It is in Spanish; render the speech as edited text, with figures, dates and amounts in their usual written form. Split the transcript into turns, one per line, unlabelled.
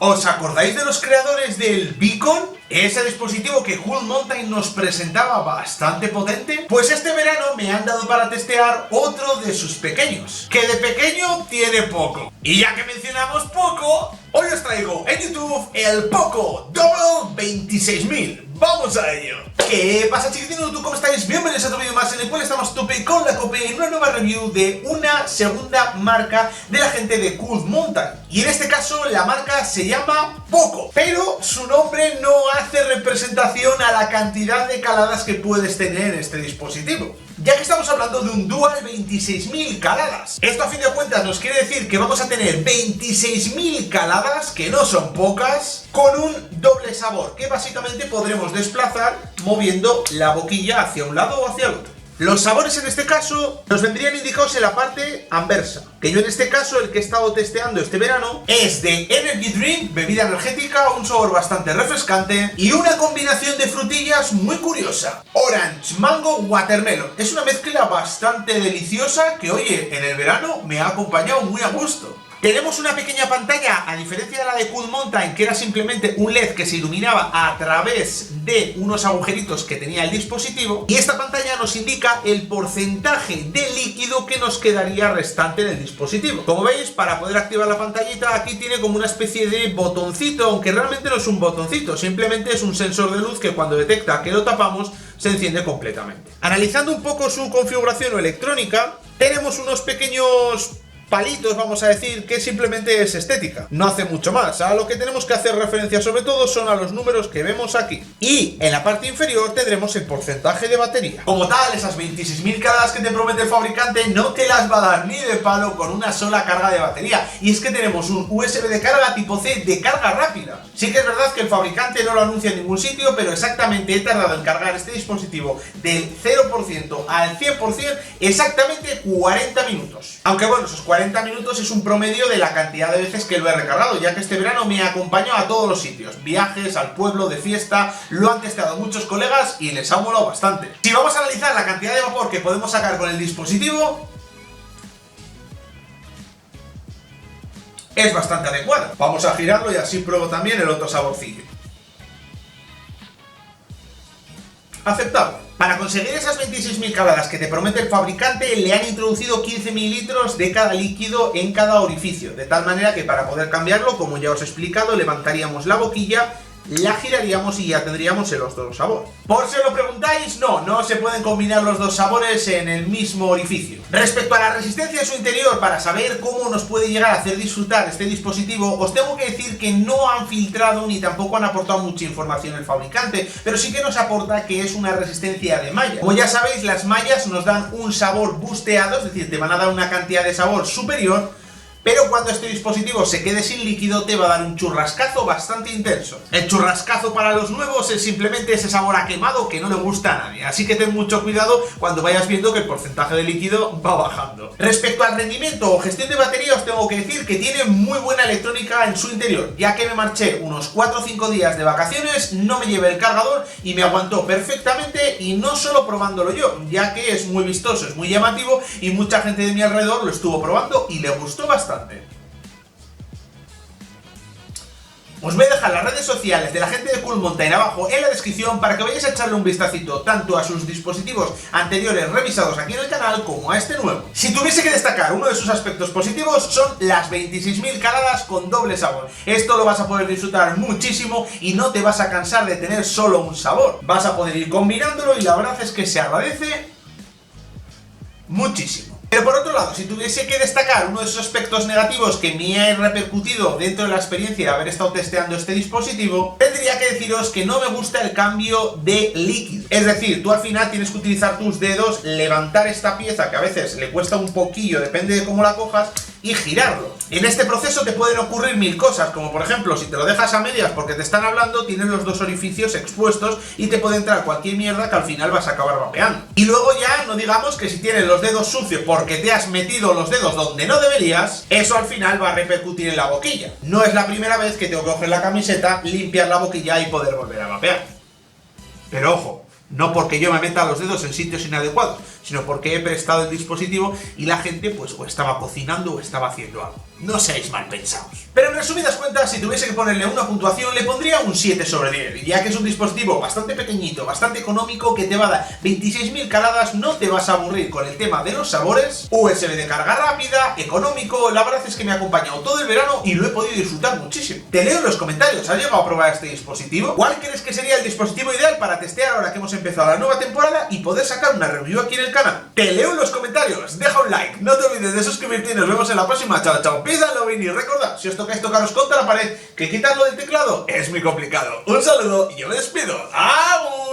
¿Os acordáis de los creadores del Beacon? Ese dispositivo que Cool Mountain nos presentaba bastante potente. Pues este verano me han dado para testear otro de sus pequeños, que de pequeño tiene poco. Y ya que mencionamos poco, hoy os traigo en YouTube el Poco Double 26000. ¡Vamos a ello! ¿Qué pasa, chiquitinos? ¿Tú cómo estáis? Bienvenidos a otro vídeo más en el cual estamos tope con la cope en una nueva review de una segunda marca de la gente de Cool Mountain. Y en este caso la marca se llama Poco, pero su nombre no hace representación a la cantidad de caladas que puedes tener en este dispositivo, ya que estamos hablando de un Dual 26000 caladas. Esto a fin de cuentas nos quiere decir que vamos a tener 26000 caladas, que no son pocas, con un doble sabor, que básicamente podremos desplazar moviendo la boquilla hacia un lado o hacia el otro. Los sabores en este caso nos vendrían indicados en la parte anversa, que yo en este caso el que he estado testeando este verano es de Energy Drink, bebida energética, un sabor bastante refrescante y una combinación de frutillas muy curiosa. Orange, Mango, Watermelon. Es una mezcla bastante deliciosa que, oye, en el verano me ha acompañado muy a gusto. Tenemos una pequeña pantalla, a diferencia de la de Cool Mountain, que era simplemente un LED que se iluminaba a través de unos agujeritos que tenía el dispositivo, y esta pantalla nos indica el porcentaje de líquido que nos quedaría restante en el dispositivo. Como veis, para poder activar la pantallita, aquí tiene como una especie de botoncito, aunque realmente no es un botoncito, simplemente es un sensor de luz que cuando detecta que lo tapamos, se enciende completamente. Analizando un poco su configuración o electrónica, tenemos unos pequeños palitos, vamos a decir, que simplemente es estética, no hace mucho más. A lo que tenemos que hacer referencia sobre todo son a los números que vemos aquí, y en la parte inferior tendremos el porcentaje de batería. Como tal, esas 26000 caladas que te promete el fabricante no te las va a dar ni de palo con una sola carga de batería, y es que tenemos un USB de carga tipo C de carga rápida. Sí que es verdad que el fabricante no lo anuncia en ningún sitio, pero exactamente he tardado en cargar este dispositivo del 0% al 100% exactamente 40 minutos. Aunque bueno, esos 40 minutos es un promedio de la cantidad de veces que lo he recargado, ya que este verano me acompañó a todos los sitios, viajes, al pueblo, de fiesta. Lo han testeado muchos colegas y les ha molado bastante. Si vamos a analizar la cantidad de vapor que podemos sacar con el dispositivo, es bastante adecuada. Vamos a girarlo y así pruebo también el otro saborcillo. Aceptable. Para conseguir esas 26000 caladas que te promete el fabricante, le han introducido 15 mililitros de cada líquido en cada orificio, de tal manera que para poder cambiarlo, como ya os he explicado, levantaríamos la boquilla, la giraríamos y ya tendríamos el otro sabor. Por si os lo preguntáis, no se pueden combinar los dos sabores en el mismo orificio. Respecto a la resistencia de su interior, para saber cómo nos puede llegar a hacer disfrutar este dispositivo, os tengo que decir que no han filtrado ni tampoco han aportado mucha información el fabricante, pero sí que nos aporta que es una resistencia de malla. Como ya sabéis, las mallas nos dan un sabor busteado, es decir, te van a dar una cantidad de sabor superior, pero cuando este dispositivo se quede sin líquido te va a dar un churrascazo bastante intenso. El churrascazo para los nuevos es simplemente ese sabor a quemado que no le gusta a nadie, así que ten mucho cuidado cuando vayas viendo que el porcentaje de líquido va bajando. Respecto al rendimiento o gestión de batería, os tengo que decir que tiene muy buena electrónica en su interior, ya que me marché unos 4 o 5 días de vacaciones, no me llevé el cargador y me aguantó perfectamente, y no solo probándolo yo, ya que es muy vistoso, es muy llamativo y mucha gente de mi alrededor lo estuvo probando y le gustó bastante. Os voy a dejar las redes sociales de la gente de Cool Mountain abajo en la descripción para que vayáis a echarle un vistacito tanto a sus dispositivos anteriores revisados aquí en el canal como a este nuevo. Si tuviese que destacar uno de sus aspectos positivos, son las 26000 caladas con doble sabor. Esto lo vas a poder disfrutar muchísimo y no te vas a cansar de tener solo un sabor. Vas a poder ir combinándolo y la verdad es que se agradece muchísimo. Pero por otro lado, si tuviese que destacar uno de esos aspectos negativos que me ha repercutido dentro de la experiencia de haber estado testeando este dispositivo, tendría que deciros que no me gusta el cambio de líquido. Es decir, tú al final tienes que utilizar tus dedos, levantar esta pieza que a veces le cuesta un poquillo, depende de cómo la cojas, y girarlo. En este proceso te pueden ocurrir mil cosas, como por ejemplo, si te lo dejas a medias porque te están hablando, tienes los dos orificios expuestos y te puede entrar cualquier mierda que al final vas a acabar vapeando. Y luego ya no digamos que si tienes los dedos sucios porque te has metido los dedos donde no deberías, eso al final va a repercutir en la boquilla. No es la primera vez que tengo que coger la camiseta, limpiar la boquilla y poder volver a vapear. Pero ojo, no porque yo me meta los dedos en sitios inadecuados, sino porque he prestado el dispositivo y la gente pues o estaba cocinando o estaba haciendo algo. no seáis mal pensados. Pero en resumidas cuentas, si tuviese que ponerle una puntuación, le pondría un 7 sobre 10, ya que es un dispositivo bastante pequeñito, bastante económico, que te va a dar 26.000 caladas, no te vas a aburrir con el tema de los sabores, USB de carga rápida, económico, la verdad es que me ha acompañado todo el verano y lo he podido disfrutar muchísimo. Te leo en los comentarios, ¿has llegado a probar este dispositivo? ¿Cuál crees que sería el dispositivo ideal para testear ahora que hemos empezado la nueva temporada y poder sacar una review aquí en el canal? Te leo en los comentarios, deja un like, no te olvides de suscribirte y nos vemos en la próxima. Chao, chao, pídalo, y recordad, si os tocáis tocaros contra la pared, que quitarlo del teclado es muy complicado. Un saludo y yo me despido. ¡Agur!